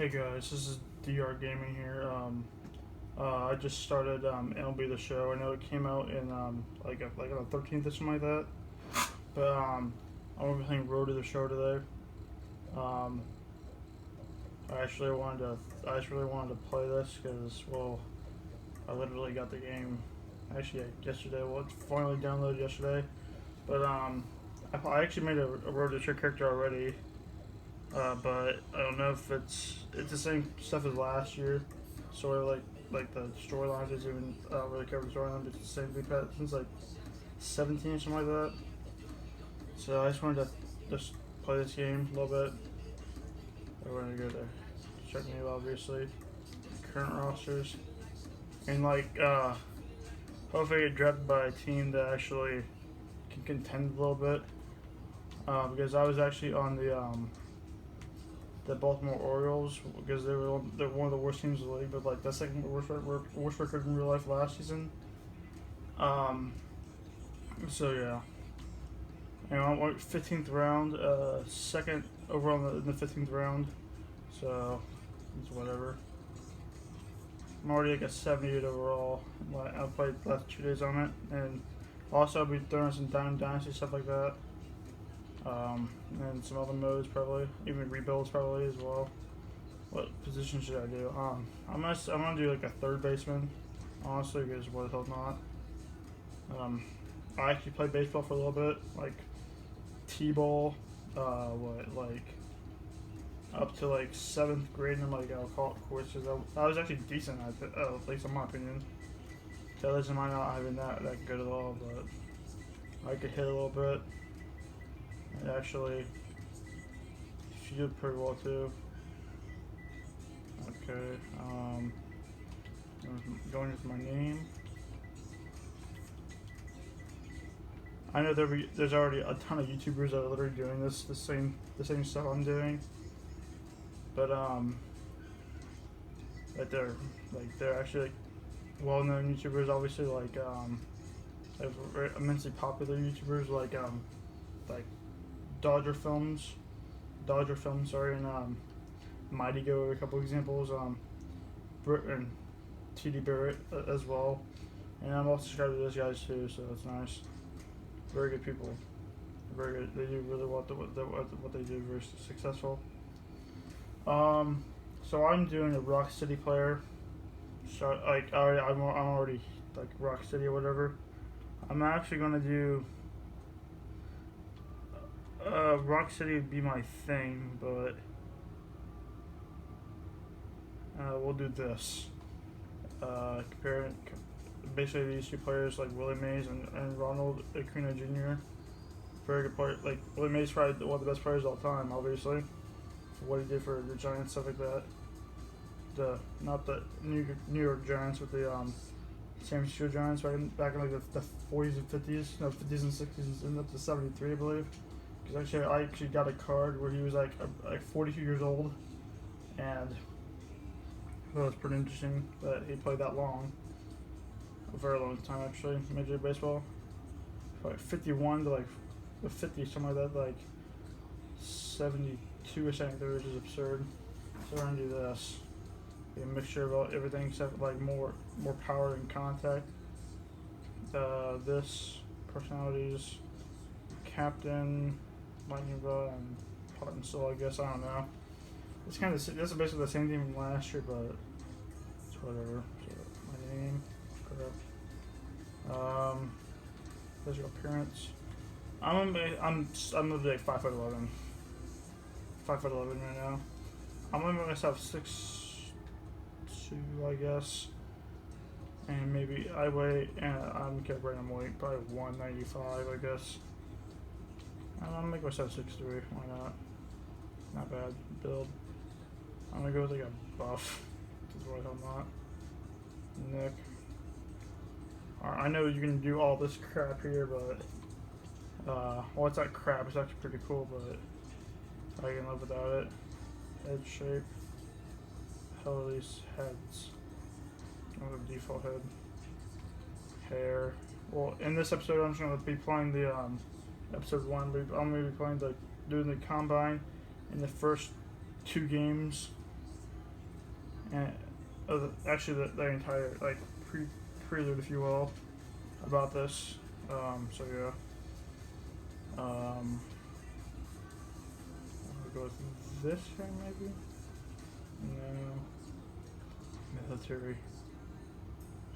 Hey guys, this is DR Gaming here. I just started MLB The Show. I know it came out in like on the 13th or something like that. But I'm playing Road to the Show today. Um, I just really wanted to play this because I literally got the game actually yesterday. Well, it's finally downloaded yesterday. But I actually made a Road to the Show character already. But I don't know if it's the same stuff as last year. Sort of like the storylines is even really covered the storyline, but it's the same we've had since like 17 or something like that. So I just wanted to just play this game a little bit. We're gonna go to start new, obviously. Current rosters, and hopefully get drafted by a team that actually can contend a little bit. Because I was actually on the Baltimore Orioles because they're one of the worst teams in the league, but like that's like worst record in real life last season. So yeah, and I went 15th round, second overall in the 15th round. So it's whatever. I'm already like a 78 overall. I played the last 2 days on it, and also I'll be throwing some dynasty stuff like that. And some other modes probably, even rebuilds probably as well. What position should I do? I'm gonna do like a third baseman, honestly, because what the hell not. I actually played baseball for a little bit, like t-ball, like up to like 7th grade, and like I'll call it quits because I was actually decent at it, at least in my opinion. The others might not having that good at all, but I could hit a little bit. It actually did pretty well too. Okay, going with my name. I know there's already a ton of YouTubers that are literally doing the same stuff I'm doing, but that they're actually like well-known YouTubers. Obviously, like very immensely popular YouTubers like Dodger Films, sorry, and Mighty Go are a couple examples. Britt and TD Barrett as well, and I'm also subscribed to those guys too, so that's nice. Very good people, very good. They do really what they do, very successful. So I'm doing a Rock City player. So I'm already like Rock City or whatever. I'm actually gonna do. Rock City would be my thing, but we'll do this. Comparing basically these two players, like Willie Mays and Ronald Acuna Jr. Very good player. Like Willie Mays, is probably one of the best players of all time, obviously. For what he did for the Giants, stuff like that. Not the New York Giants, with the San Francisco Giants back in like the 40s and 50s, no 50s and 60s, and up to 73, I believe. Because I actually got a card where he was like 42 years old, and that was pretty interesting that he played that long, a very long time actually, Major League Baseball, like 51 to like 50, something like that, like 72 or something, which is absurd. So we're gonna do this, be a mixture of everything except like more power and contact. This personalities, captain. Lightning Ball and Pot and Soul, I guess. I don't know. This is basically the same thing from last year, but it's whatever. So my name, correct. Physical appearance. I'm gonna be like 5'11". 5'11" right now. I'm gonna make myself 6'2", I guess. And maybe I weigh. I'm kept random weight, probably 195, I guess. I'm gonna make myself 6'3", why not? Not bad build. I'm gonna go with like a buff. This is what I'm not. Nick. Alright, I know you can do all this crap here, but well, it's not crap, it's actually pretty cool, but I can live without it. Head shape. Hell of these heads. I have a default head. Hair. Well, in this episode I'm just gonna be playing the episode 1, I'm going to be playing doing the combine in the first 2 games and actually the entire like prelude, if you will, about this. So yeah. I'll go with this here maybe. No. Military.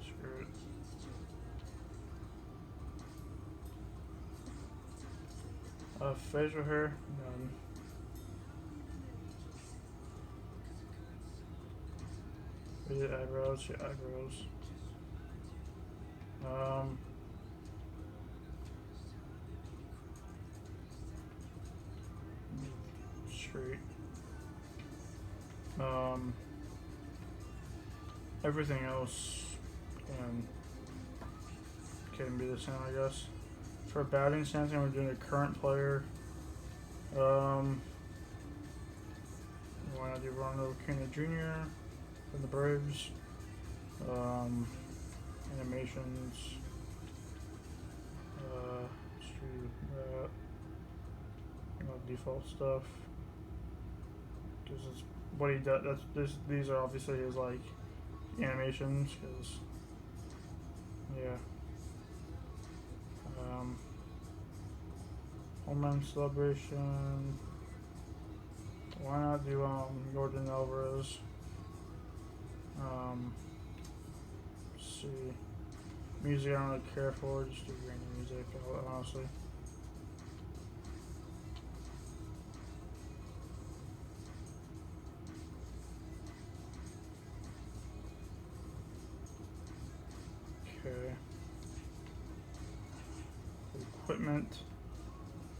Screw it. Facial hair, none. Eyebrows, yeah, eyebrows. Straight. Everything else can be the same, I guess. For batting stance, we're doing a current player. Why not do Ronald Acuna Jr. from the Braves? Animations. Let's do that. Default stuff. Because it's what he does. These are obviously his like animations. Because yeah. Home run celebration. Why not do Jordan Alvarez? Let's see. Music I don't really care for. Just do random music, honestly. Okay. Equipment.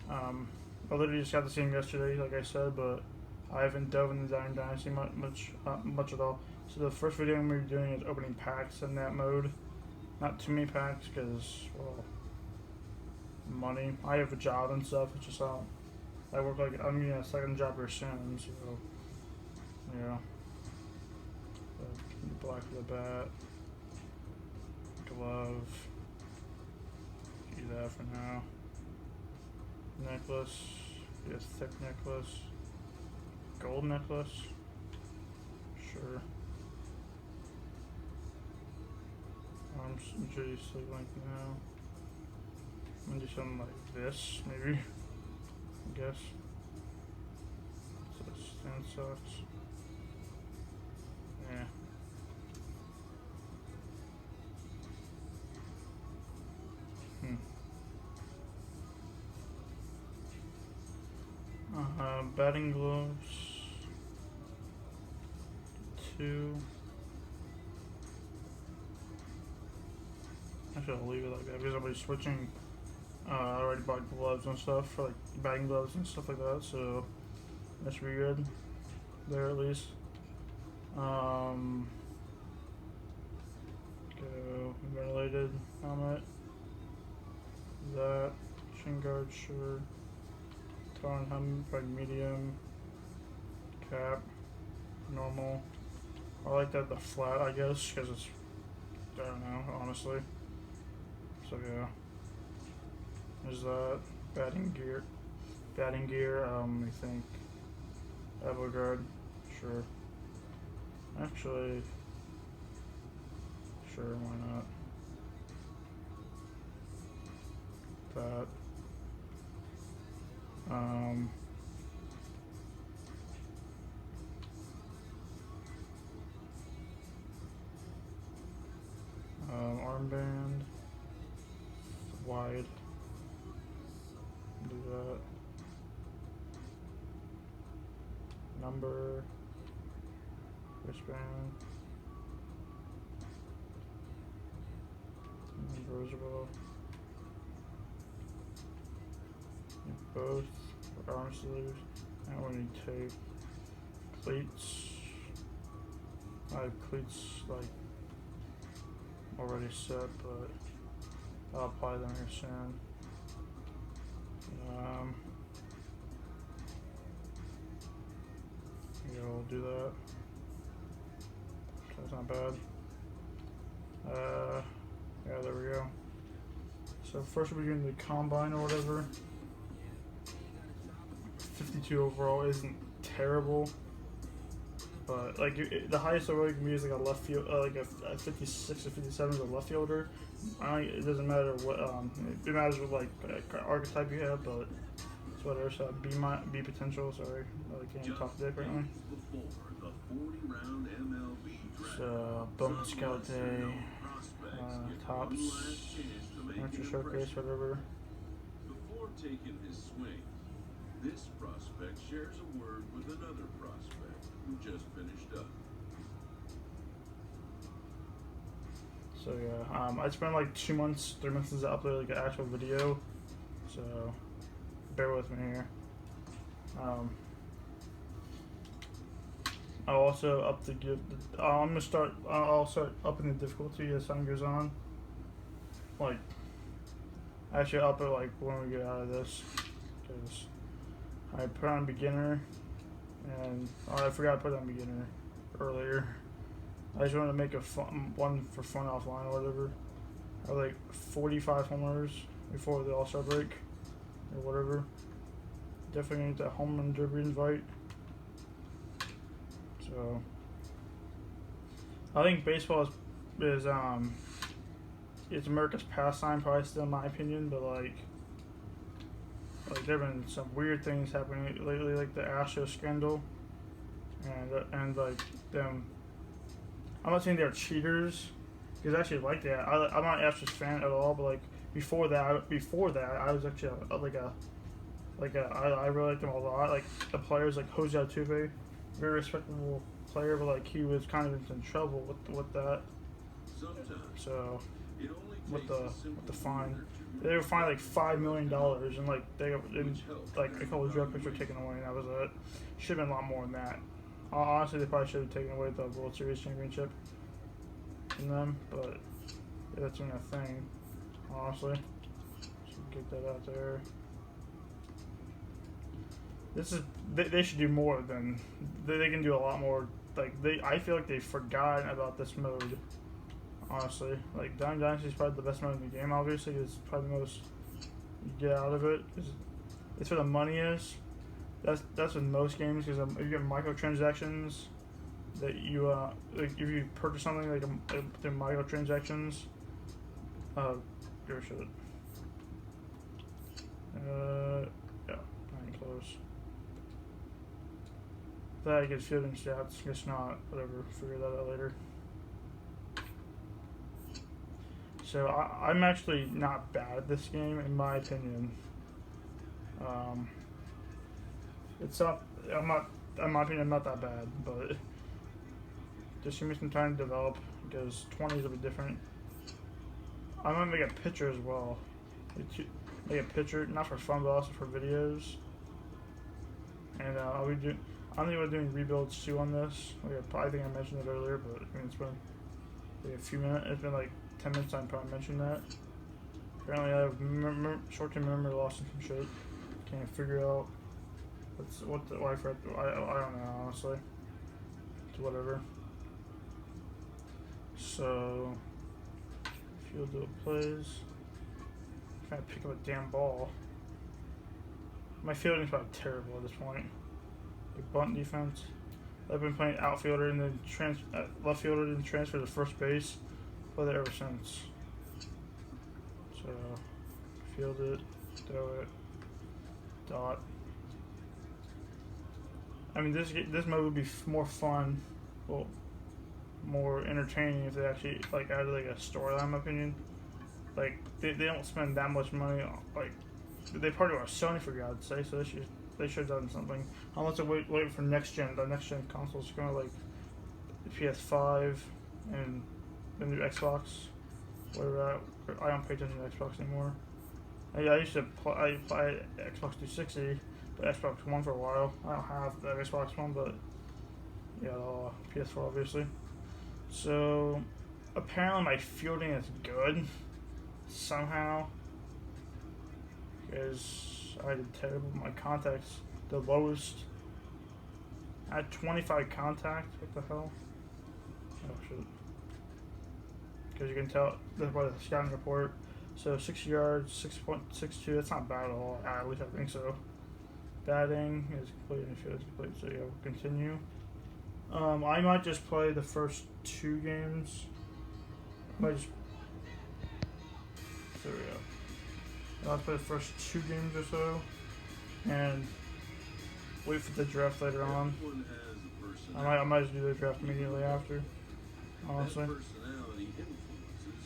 I literally just got the same yesterday, like I said, but I haven't dove into the Dynasty much at all. So the first video I'm going to be doing is opening packs in that mode. Not too many packs because, well, money. I have a job and stuff. It's just I work like I'm getting a second job here soon, so yeah. Black for the bat. Glove. Do that for now. Necklace. Yes, thick necklace. Gold necklace. Sure. Arms injury sleep length now. I'm gonna do something like this, maybe. I guess. So stand socks. Yeah. Batting gloves. 2. Actually, I'll leave it like that because I'll be switching. I already bought gloves and stuff for like batting gloves and stuff like that, so that should be good there at least. Go ventilated helmet. That shin guard, sure. Tone helmet, like medium. Cap, normal. I like that the flat, I guess, because it's, I don't know, honestly. So yeah. There's that. Batting gear. I think. Everguard, sure. Actually, sure, why not? That. Armband. Wide. Do that. Number. Wristband. Numbers above. Both arm sleeves. Now we need tape. Cleats. I have cleats like already set, but I'll apply them here soon. Yeah, we'll do that. So that's not bad. Yeah, there we go. So first we're doing the combine or whatever. 52 overall isn't terrible. But like the highest overall you can be is like a left field, like a 56 or 57 is a left fielder. It doesn't matter what. It matters what like archetype you have, but it's whatever. So B potential. Sorry, I can't talk dick right now. So Bowman Scout Day, tops, amateur showcase, whatever. Before taking his swing, this prospect shares a word with another prospect who just finished up. So yeah, I spent like 2 months, 3 months since I uploaded like an actual video. So bear with me here. I'll also up the I'll start upping the difficulty as time goes on. Like, actually up it like when we get out of this, because I put on beginner, and I forgot to put on beginner earlier. I just wanted to make a one for fun offline or whatever. I had like 45 homers before the All-Star break or whatever. Definitely gonna get that home run derby invite. So I think baseball is it's America's pastime, probably still in my opinion, but like there have been some weird things happening lately, like the Astros scandal, and like them. I'm not saying they're cheaters, because I actually like that. I'm not an Astros fan at all, but like before that, I was actually I really liked them a lot. Like the players, like Jose Altuve, very respectable player, but like he was kind of in trouble with that. So with the fine, they were fined like $5 million, and like like a couple of draft picks were taken away, and that was it. Should have been a lot more than that. Honestly, they probably should have taken away the World Series championship from them, but yeah, that's been a thing. Honestly, should get that out there. They should do more than they can do a lot more. Like I feel like they've forgotten about this mode. Honestly, like Diamond Dynasty is probably the best mode in the game. Obviously, it's probably the most you get out of it. It's where the money is. That's with most games, because you get microtransactions that you like if you purchase something like the microtransactions. Your shit. Yeah, not even close. That I get fielding stats, guess not. Whatever, figure that out later. So I'm actually not bad at this game, in my opinion. It's not. I'm not. In my opinion, I'm not that bad, but just give me some time to develop, because 20s will be different. I might make a picture as well. Make a picture, not for fun, but also for videos. And I'll be doing. I don't think we're doing rebuilds too on this. I think I mentioned it earlier, but I mean, it's been like a few minutes. It's been like 10 minutes. I probably mentioned that. Apparently, I have short-term memory loss and some shit. Can't figure out what the wife read. I don't know, honestly. It's whatever. So, field do plays. I'm trying to pick up a damn ball. My fielding's probably terrible at this point. Like bunt defense. I've been playing outfielder and then left fielder and transfer to first base. Played that ever since. So, field it, throw it, dot. I mean, this mode would be more fun, well, more entertaining if they actually like added like a storyline. In my opinion, like they don't spend that much money on, like they probably are Sony, for God's sake, so they should have done something. Unless they wait for next gen. The next gen consoles are going to like the PS5 and the new Xbox. Whatever. I don't pay attention to Xbox anymore. I used to play Xbox 360, but Xbox One for a while. I don't have the Xbox One, but yeah, PS4 obviously. So apparently my fielding is good somehow, because I did terrible. My contacts, the lowest. I had 25 contact. What the hell? Oh shit. Because you can tell by the scouting report. So 60 yards, 6.62. That's not bad at all. At least I think so. Batting is complete and field is complete. So yeah, we'll continue. I might just play the first 2 games. I might just. There we go. I'll play the first 2 games or so, and wait for the draft later on. I might just do the draft immediately after. Honestly.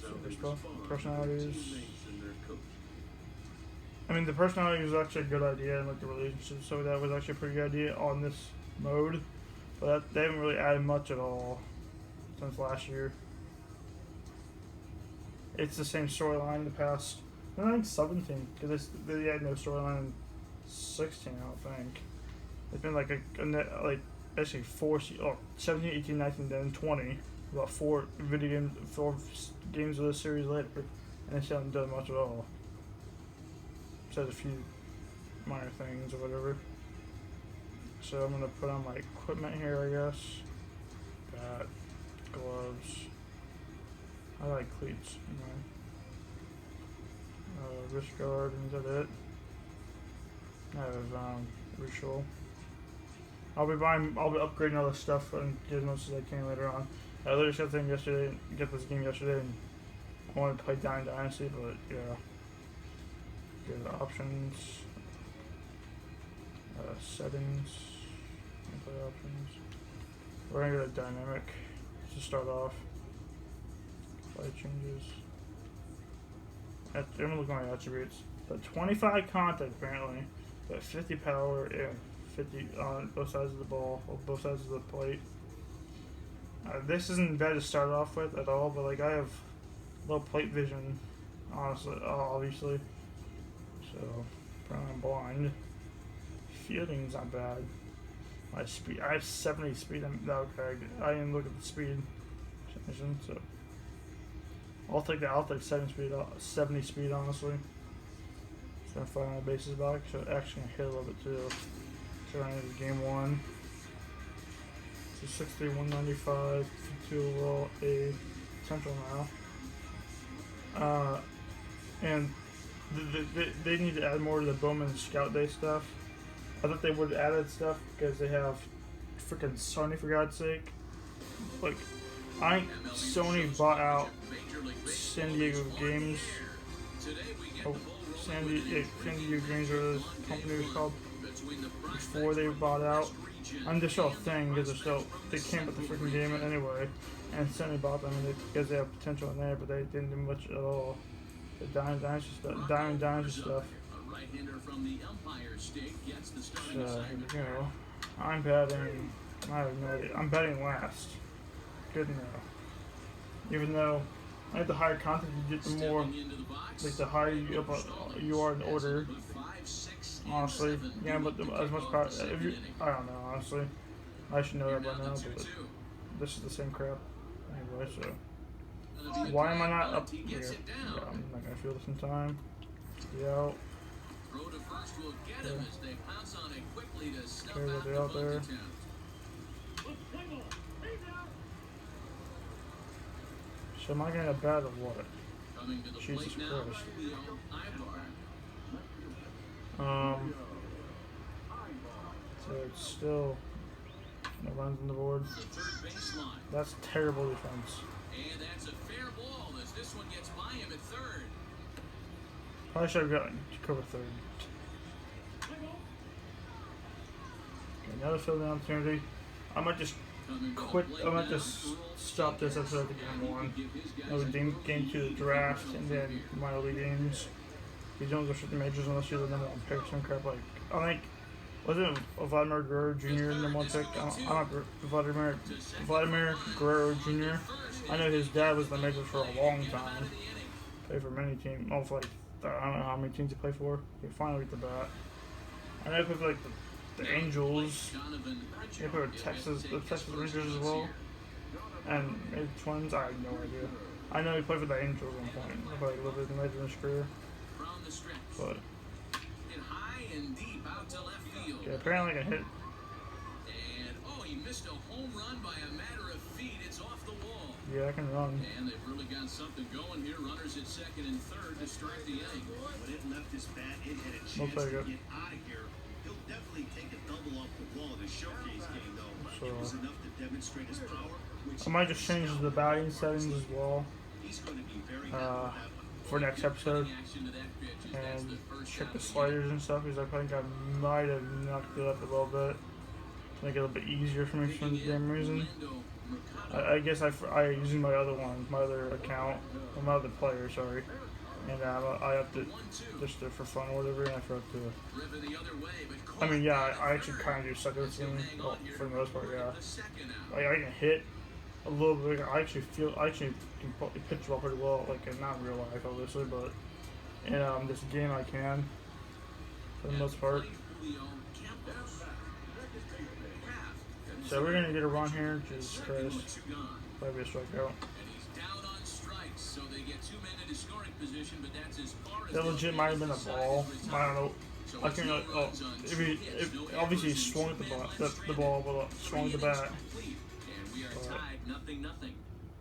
So personalities. I mean, the personality was actually a good idea, and like the relationship, so that was actually a pretty good idea on this mode. But they haven't really added much at all since last year. It's the same storyline in the past. I think 17, because they had no storyline in 16, I don't think. It's been like like basically 17, 18, 19, then 20. About 4 games of this series later, and they still haven't done much at all. Besides a few minor things or whatever. So I'm gonna put on my equipment here, I guess. Bat, gloves. I like cleats, wrist guard, and is that it? I have ritual. I'll be upgrading all this stuff and get as much as I can later on. I literally got this game yesterday, and I wanted to play Dynasty, but yeah. Go to options, settings, play options. We're gonna go to dynamic to start off. Play changes. I'm gonna look at my attributes. But 25 contact apparently, but 50 power and 50 on both sides of the ball, or both sides of the plate. This isn't bad to start off with at all, but like I have low plate vision, obviously. So, I'm blind. Fielding's not bad. My speed, I have 70 speed. Okay, I didn't look at the speed. So, I'll take that. I'll take 70 speed, honestly. So I'm firing my bases back. So actually, gonna hit a little bit too. So I need game 1. So 63, 195, 52 overall, A central now. And they need to add more to the Bowman Scout Day stuff. I thought they would have added stuff because they have freaking Sony, for God's sake. Like, I think Sony bought out San Diego Games. San Diego Games, or this company was called, before they bought out. I'm just a thing because they can't put the freaking game in anyway. And Sony bought them because they have potential in there, but they didn't do much at all. The Diamond Dynasty stuff. So, here we go. I'm betting. I have no idea. I'm betting last. Good enough. Even though I have the higher content you get, the more, like the higher you are in order. Honestly, yeah, but as much power. I don't know. Honestly, I should know that by now, but this is the same crap anyway. So. Why am I not up here? Yeah, I'm not gonna feel this in time. Yeah. They're out there. So am I getting a bat of what? Jesus Christ. So it's still no runs on the board. That's terrible defense. And that's a fair ball as this one gets by him at third. Probably should have gotten to cover third. Okay, another fielding opportunity. I might just quit. I might just stop this after the game 1. I would game 2 the draft, and then minor league games. You don't go straight to majors unless you're the number 1 pick. Some crap like I think. Wasn't Vladimir Guerrero Jr. number 1 pick? Vladimir Guerrero Jr. I know his dad was in the majors for a long time. Played for many teams. Also, like, I don't know how many teams he played for. He finally got the bat. I know he played for like the Angels. He played for the Texas Rangers as well. And maybe the Twins. I have no idea. I know he played for the Angels at one point. He played a little bit in the majors in his career. But okay, apparently I can hit. And he missed a home run by a matter of feet. It's off the wall. Yeah, I can run. And they've really got something going here. Runners at second and third to start the inning. When it left his bat, it had a chance to get out of here. He'll definitely take a double off the wall in a showcase game, though. It was enough to demonstrate his power, which I might just change the batting settings as well he's going to be very happy with that one. for next episode, Action to that pitch as that's and the first check out the of the sliders and stuff, because I think I might have knocked it up a little bit to make it a little bit easier for me for some damn reason. I guess I using my other account, or my other player, sorry, and I have to just for fun or whatever, and I forgot to. River the other way, but I mean, yeah, caught I actually third. kind of do suck at this game, Hang on here for the most part, yeah. the second out. Like, I can hit a little bit. I actually can pitch well pretty well, like not in real life, obviously, but in this game I can, for the most part. So we're gonna get a run here, Jesus Christ. Probably a strikeout. And he's down on strikes, so they get 2 men into scoring position, but that's as far as That legit might have been a ball. I don't know. I can obviously he swung at the ball, but swung at the bat. And we are tied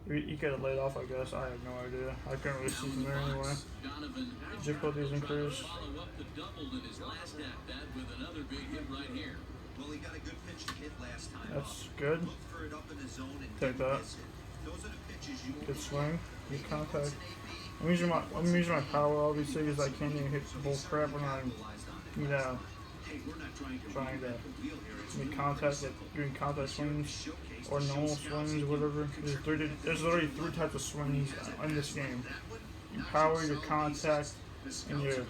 0-0. He could have laid off, I guess. I have no idea. I couldn't really see from there anyway. Donovan Difficulties increased. follow up the double in his last at-bat with another big hit right here. Well, he got a good pitch to hit last time. That's good. Look for it up in the zone and Take didn't that. miss it. Those are the pitches you Good want. swing. Good contact. I'm using my power obviously because I can't even hit the bull crap when I'm Hey, we're not trying to trying to reinvent the wheel here. It's make really contact, simple. like doing contact swings Showcase or the normal scouts swings, and whatever. There's literally 3 types of swings in this game. You power, your contact, and your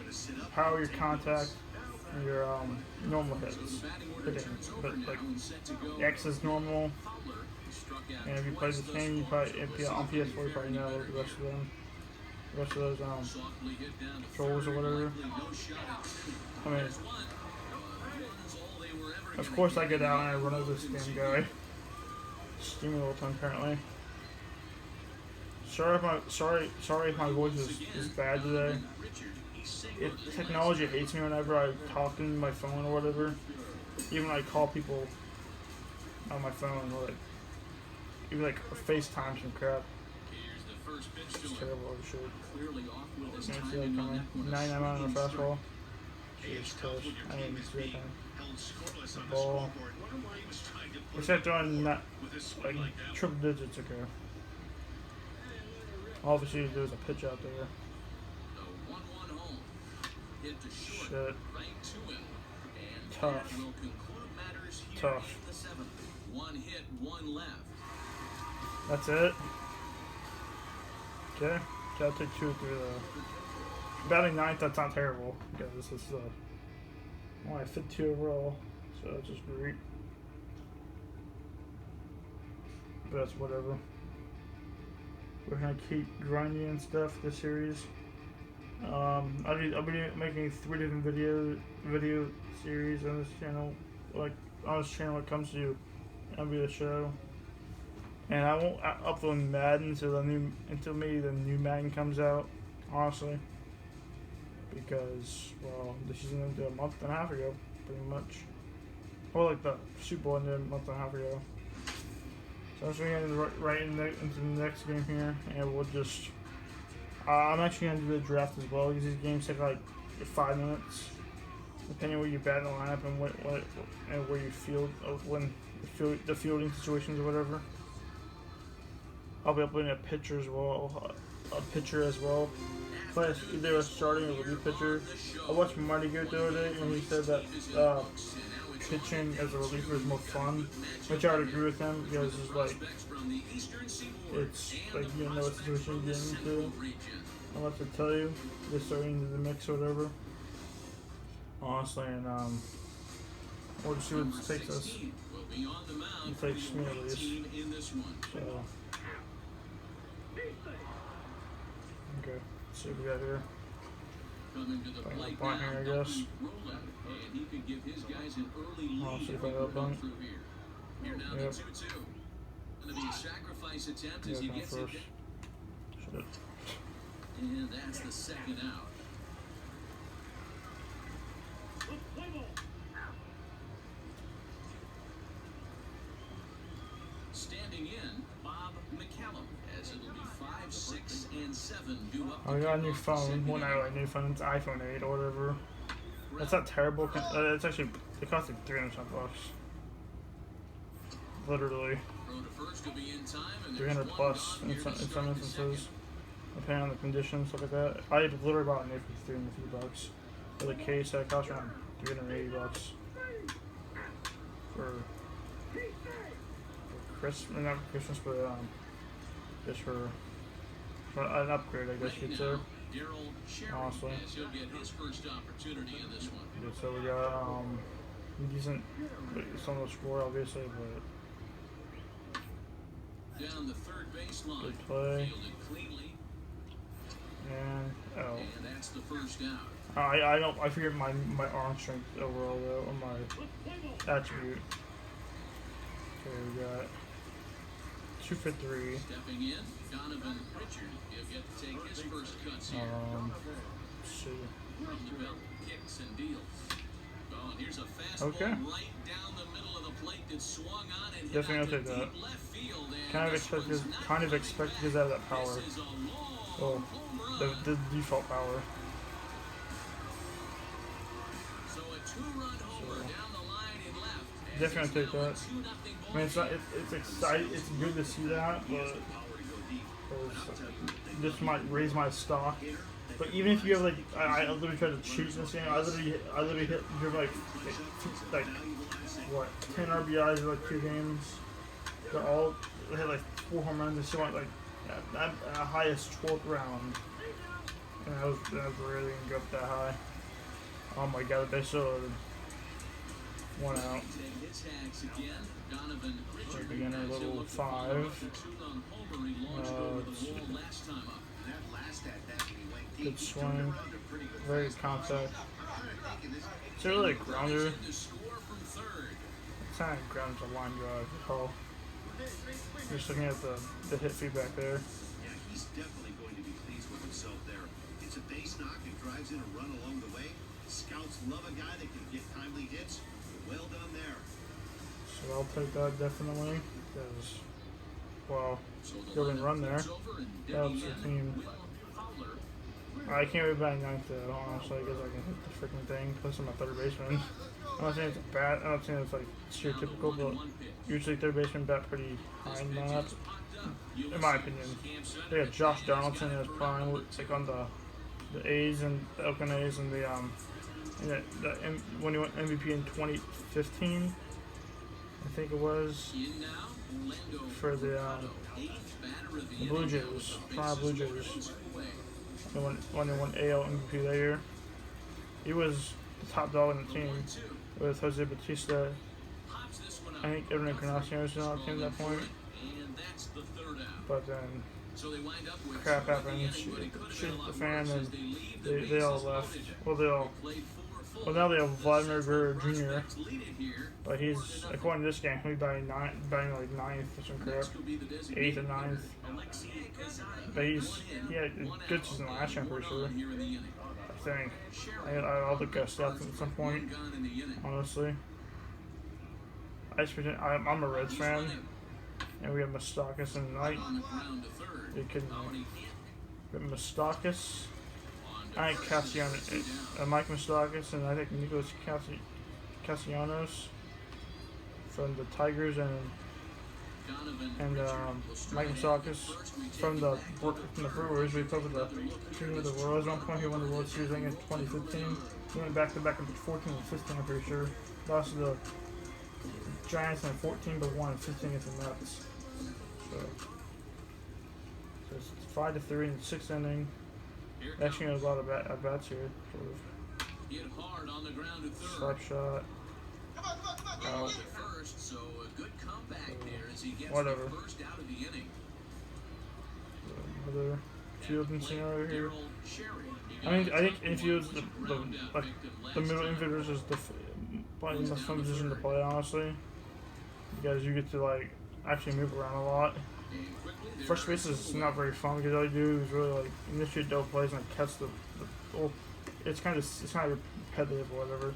power, your contact, and your normal hits. Hitting. But like X is normal, and if you play this game, you probably on PS4 you probably know the rest of them. The rest of those controls or whatever. I mean, of course I get out and I run over this damn guy. Steaming all the time apparently. Sorry if my voice is bad today. Technology hates me whenever I talk in my phone or whatever. Even when I call people on my phone or even like FaceTime some crap. It's terrible as shit. Can't see that coming. 99 on the fastball. Jesus Christ. I didn't even see that coming. Ball. Except on like triple digits ago. Obviously there's a pitch out there. Shit. Tough. Tough. 1 hit, 1 left. That's it. Okay. Gotta take 2 or 3 though. Batting 9th, that's not terrible. Yeah, this is only 52 overall, so that's just great. But that's whatever. We're gonna keep grinding and stuff this series. I'll be making 3 different video series on this channel, like on this channel when it comes to MLB the show. And I won't upload Madden until maybe the new Madden comes out, honestly. Because, well, the season ended a month and a half ago, pretty much. Or like the Super Bowl ended a month and a half ago. So I'm just going to get right into the next game here, and we'll just... I'm actually going to do the draft as well, because these games take like 5 minutes. Depending on where you bat in the lineup and where you field, the fielding situations or whatever. I'll be uploading a pitcher as well. Plus, they were starting a relief pitcher. I watched Marty Good the other day, and he said that pitching as a reliever is more fun, which I would agree with him because it's like you don't know what situation you're getting into. I'll have to tell you, just starting into the mix or whatever. Honestly, and we'll just see what it takes us. It takes me at least. So. Okay, let's see what we got here. Coming to the plate Bunt here, I guess. And he could give his guys an early lead See if if he I can got run bunt. through here. Here now Yep. the 2-2. Going to be a sacrifice attempt Yeah, as he come gets first. it. Shit. And that's the second out. Standing in, Bob McCallum, as it'll be 5, 6, and 7 due up. I got a new phone. Well, not really a new phone. It's iPhone 8 or whatever. That's not terrible. It's actually, it costs like $300 bucks. literally Throw to first will be in time, and 300 there's plus one gone in here some, to in start some the instances, second. depending on the conditions, stuff like that. I literally bought an A53 in a few bucks. For the case, that cost around 380 bucks for Christmas, not for Christmas, but just for an upgrade, I guess Ready you'd say. now, Daryl Cherry, Honestly. as he'll get his first opportunity in this one. Yeah, so we got decent, some of the score obviously, but Down the third baseline. good play. Fielded cleanly, And and that's the first out. I figured my arm strength overall though, or my attribute. Okay, we got 2 for 3. Stepping in, Donovan Richard. He'll get to take his first cuts here. Let's see. From the belt, kicks and deals. Oh, and here's a fastball Okay. right down the middle of the plate that swung on and hit Definitely out to gonna take deep that. left field. And Kind of this expected, one's not kind of coming expected back. because out of that power. This is a long Well, home the run. default power. So a two-run homer down the line in left. As Definitely it's take now a that. 2-0 I mean, it's not. It's exciting. It's good to see that, but Power to go deep. 'cause this might raise my stock. But even if you have like, I literally tried to cheat this game. I literally hit give like what 10 RBIs in like 2 games. They're all I hit like 4 home runs. And still went like at highest 12th round, and I was really gonna go up that high. Oh my god, they still loaded. 1 out. Take his hacks again. Donovan Richard. Beginner as he'll level look to follow 5. up the two-run homer he launched over the wall last time up. That last at bat when he went deep, Good he swing. turned around a pretty good Very fastball. contact. I'm trying to think in this It's a really grounder. In to score from third. It's not a ground to line drive at all. Just looking at the hit feedback there. Yeah, he's definitely going to be pleased with himself there. It's a base knock and drives in a run along the way. Scouts love a guy that can get timely hits. Well done there. So I'll take that definitely. Because, well, So the Good lineup run there. flips over and Helps digging the in, team. Will Fowler. I can't really bat 9th though, honestly, because I can hit the freaking thing. Plus I'm a third baseman. I'm not saying it's bad, I'm not saying it's like stereotypical, but usually third baseman bat pretty high in that. In my opinion. They had Josh Donaldson in his prime, like on the A's and the Oakland A's and when he went MVP in 2015, I think it was, In now, Orlando for the Colorado, eighth batter of the Blue inning, Jays, with the Toronto Blue bases Jays. loaded, 2 away. when they won AL MVP that year. He was the top dog on the team 1-2. with Jose Bautista. Pops this one up. I think Edwin Encarnacion was on the team at that point, And that's the third out. but then So they wind up with crap two at the happened. inning, but it could have Shit been a the lot fan, worse and as they leave the they all bases left. loaded. Well, they all. They played 4 full. Well, now they have The Vladimir Central Guerrero Jr., prospects lead it here, but he's 4-0. according to this game, he'll be batting like 9th or some crap, Next will be the 8th designated or 9th. hitter, Alexei Kazai. But he's One in, he had a one good out, season and last year, I'm one pretty sure. on here in the inning. I think. Sherry I'll look at stats at some point. one gone in the inning. Honestly, I'm a Reds He's fan, running. and we have Moustakas and Knight. On the ground to third. They couldn't. Oh, and he hit We have Moustakas. on to I think first. Two down. Mike Moustakas, and I think Nicholas Castellanos from the Tigers, and Donovan and Richard will stride Mike in Moustakas first. We from take the it back to Brewers. We played with the team of the Royals at one point. He won the World Series I think in 2015. He went back to back in 14 and 15, I'm pretty sure. Lost to the Giants in 14, but won in 15 against the Mets. So it's 5-3 in the 6th inning. Here Actually, comes. a lot of at bats here. Sort of Hit hard on the ground to third. slap shot. Out to first, so a good comeback there as he gets Whatever. the first out of the inning. Another fielding scenario here. Daryl Cherry. I think infield's the middle infielders is probably the most fun position to play, honestly, because you get to like actually move around a lot. First base is not very fun because all you do is really like initiate double plays and like, catch the well, it's kind of repetitive or whatever.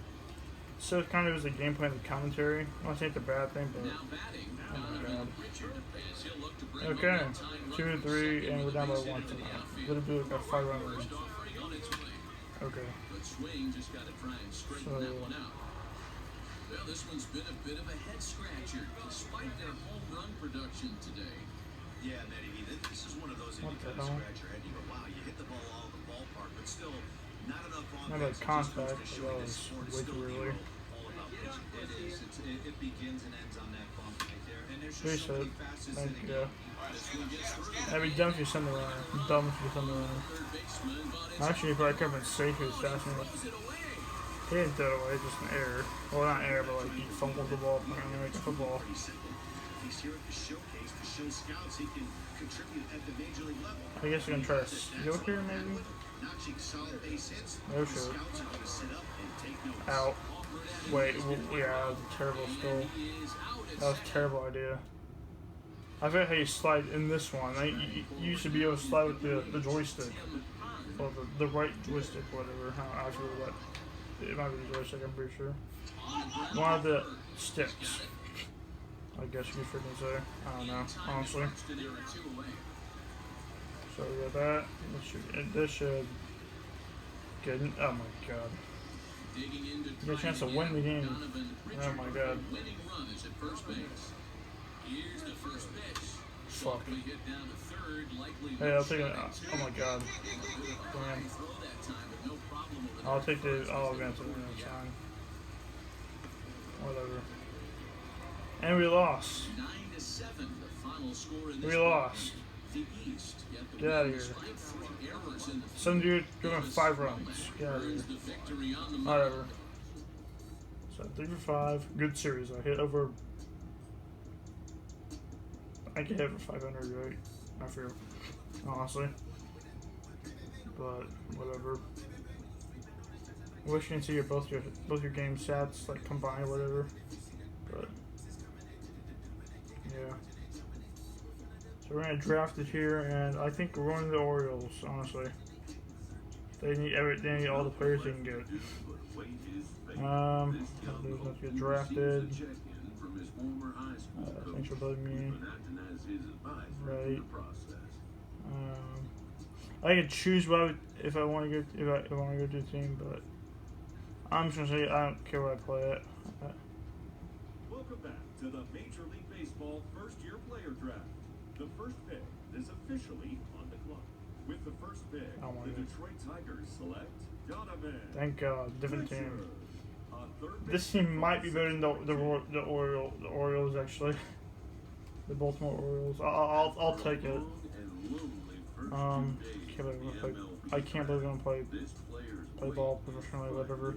So it kind of is a game plan and commentary. I'm not saying it's a bad thing, but Now batting, oh my Donovan god. Richard, as he'll look to bring Okay, home that tying run 2 and from 3, second and we're with a down by base hit 1 into the tonight. outfield. Little bit like a 5-run lead. First offering on its way. Okay. But swing just got to try and straighten So- that one out. Well, this one's been a bit of a head scratcher, despite their home run production today. Yeah, Matty, this is one of those that What you the kind of hell? scratch your head and you go, wow, you hit the ball all in the ballpark, but still not enough on Not a base. It just contact, goes to show that you this was sport is way still too the early. all about pitching. It is. It begins and ends on that bump right there. And there's He just so said, many facets thank to the you. game. This one gets through. I'd be dumb if you send the runner. Dumb if you send the runner. Third baseman, but it's Actually, if I could have been safe, he was fast enough. throws it away. He didn't throw it away, just an error. Well, not error, but like he fumbled the ball apparently like a football. Pretty simple. He's here at the showcase to show scouts he can contribute at the major league level. I guess you're gonna try to steal here, maybe? Notching solid base hits. No The shit. scouts are going to sit up and take notice. Out. Wait, yeah, that was a terrible steal. He is out at That was a terrible idea. I forget how you slide in this one. You used to be able to slide with the joystick. Or the right joystick, whatever. I forget what. It might be the joystick, I'm pretty sure. One of the sticks. I guess you could freaking say. I don't know, honestly. There are two away. So we got that. This should get. Oh my god. Digging in to You get a chance to try win the game. Donovan Richard Oh my god. winning run is at first base. Here's the first pitch. Fuck. Softly hit down to third, likely Hey, I'll take it. strike two. Oh my god. Damn. Throw that time, but no problem over I'll there. take the. I'll advance it. That's fine. Whatever. And we lost. 9-7, the final score in this We lost. game. The East get the Get outta win here. despite 3 errors in the Some dude doing Davis 5 runs. Womack Get out of here. earns the victory on the Whatever. mound. So 3 for 5. Good series. I hit over. I could hit over 500, right? I feel. Honestly. But whatever. Wish you can see both your game stats like combined, whatever. But yeah. So we're gonna draft it here, and I think we're going to the Orioles. Honestly, they need all the players they can get. Let's get drafted. Thanks for letting me. Right. I could choose what I would, if I want to go if I want to go to a team, but I'm just gonna say I don't care what I play at. Welcome back to the Major League Baseball first-year player draft. The first pick is officially on the clock. With the first pick, Oh my the God. Detroit Tigers select Donovan Thank God, different team. Richard. On third This base, team might be better than the Orioles actually. The Baltimore Orioles. I'll take it. I can't believe I'm gonna play ball professionally, whatever.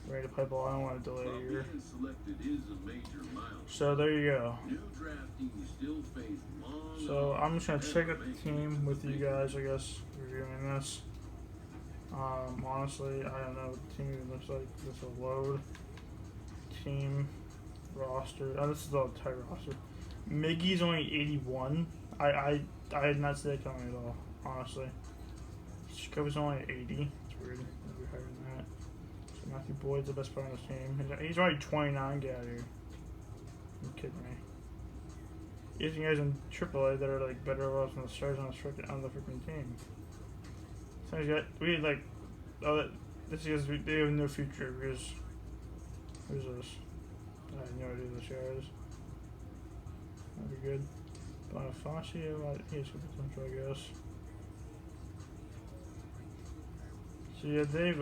Ready to play ball. I don't want to delay a year. So there you go. So I'm just gonna check out the team with you guys. I guess reviewing this. Honestly, I don't know what the team even looks like. This will load. Team roster. Oh, this is the entire roster. Miggy's only 81. I did not see that coming at all. Honestly, Scope's only 80. It's weird. It'll be higher than that. So Matthew Boyd's the best player on this team. He's already 29. Get out of here. You're kidding me. You guys in AAA that are like better of us than the stars on the freaking team. So we had like, this is they have no future because who's this? I have no idea who this guy is. That'd be good. Bonifacio, he has good potential, I guess. So yeah, they've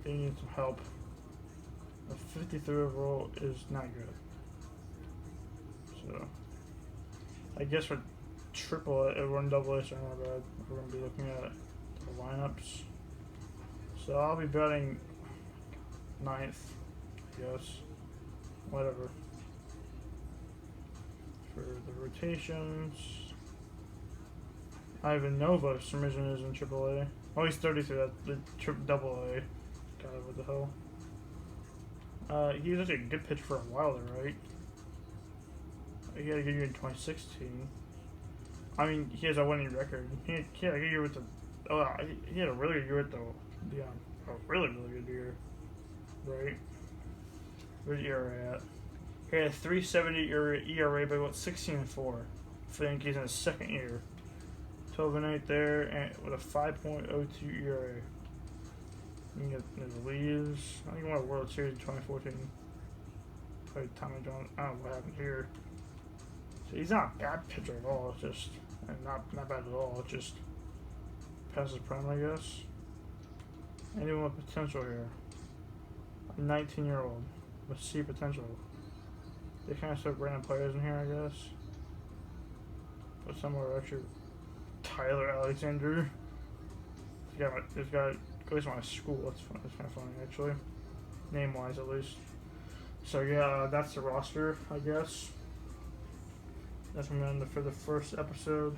they need some help. A 53 overall is not good. So I for triple A, we're in double A, so not bad. We're gonna be looking at the lineups. So I'll be betting 9th, I guess. Whatever. For the rotations, Ivan Nova for some reason is in AAA. Oh, he's 33. That's the double A. God, what the hell? He was actually a good pitcher for a while there, right? He had a good year in 2016. I mean, he has a winning record. He had a good year with the. Oh, he had a really good year with the. Yeah, a really good year. Right? Where's the ERA at? He had a 3.70 ERA, but about 16-4 for the Yankees in his second year. 12-8 there, and with a 5.02 ERA. You can get the leaves. I think he won a World Series in 2014. Like Tommy John. I don't know what happened here. So he's not a bad pitcher at all. It's just and not bad at all. It's just past his prime, I guess. Anyone with potential here. A 19-year-old with C potential. They kind of start random players in here, I guess. But some are actually Tyler Alexander. This guy goes to my school. That's fun. That's kind of funny, actually. Name-wise, at least. So yeah, that's the roster, I guess. That's what I'm gonna for the first episode.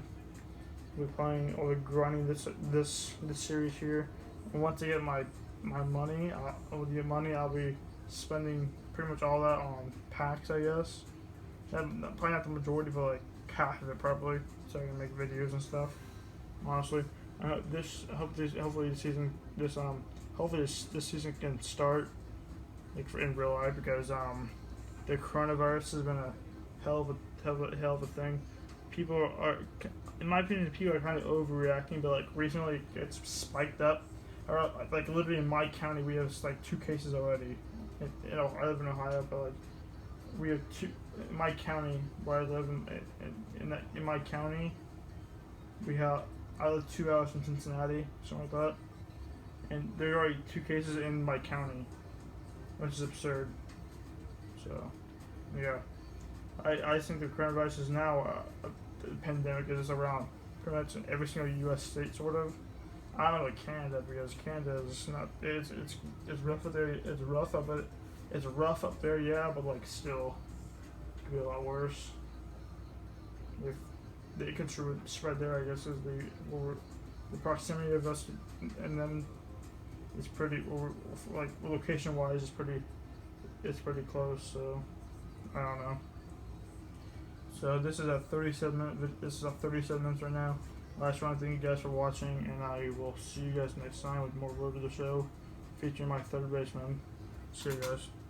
We're playing or grinding this series here. And once I get my money, I'll be spending pretty much all that on packs, I guess. Probably not the majority, but like half of it probably, so I can make videos and stuff. Honestly, hopefully this season can start like in real life, because the coronavirus has been a hell of a thing. People are, in my opinion, people are kind of overreacting, but like recently it's spiked up. Like literally in my county, we have like 2 cases already. I live in Ohio, but like we have 2 in my county where I live in my county. I live 2 hours from Cincinnati, something like that, and there are already 2 cases in my county, which is absurd. So, yeah, I think the coronavirus is now a pandemic is around pretty much in every single U.S. state, sort of. I don't know about Canada, because Canada is not. It's rough up there. It's rough up there, yeah, but like still, it could be a lot worse. If it could spread there, I guess, is the proximity of us and then it's pretty, or like location wise, it's pretty close. So I don't know. So this is a 37 minute. This is a 37 minutes right now. I just want to thank you guys for watching, and I will see you guys next time with more Road to the Show, featuring my third baseman. See you guys.